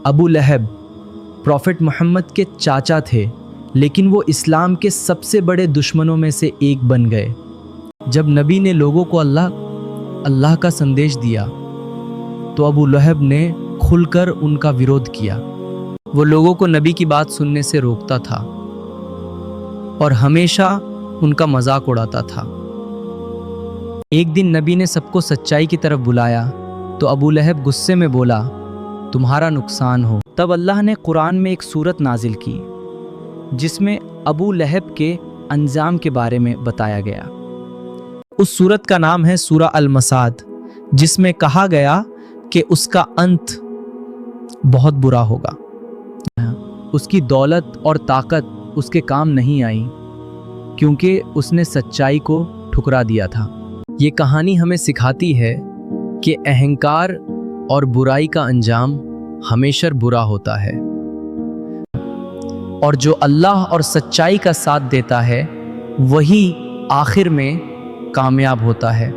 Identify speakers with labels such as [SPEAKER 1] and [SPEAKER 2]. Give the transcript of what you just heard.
[SPEAKER 1] ابو لہب پروفٹ محمد کے چاچا تھے، لیکن وہ اسلام کے سب سے بڑے دشمنوں میں سے ایک بن گئے۔ جب نبی نے لوگوں کو اللہ کا سندیش دیا تو ابو لہب نے کھل کر ان کا ویرودھ کیا۔ وہ لوگوں کو نبی کی بات سننے سے روکتا تھا اور ہمیشہ ان کا مذاق اڑاتا تھا۔ ایک دن نبی نے سب کو سچائی کی طرف بلایا تو ابو لہب غصے میں بولا، تمہارا نقصان ہو۔ تب اللہ نے قرآن میں ایک سورت نازل کی جس میں ابو لہب کے انجام کے بارے میں بتایا گیا۔ اس سورت کا نام ہے سورہ المصاد، جس میں کہا گیا کہ اس کا انت بہت برا ہوگا۔ اس کی دولت اور طاقت اس کے کام نہیں آئی کیونکہ اس نے سچائی کو ٹھکرا دیا تھا۔ یہ کہانی ہمیں سکھاتی ہے کہ اہنکار اور برائی کا انجام ہمیشہ برا ہوتا ہے، اور جو اللہ اور سچائی کا ساتھ دیتا ہے وہی آخر میں کامیاب ہوتا ہے۔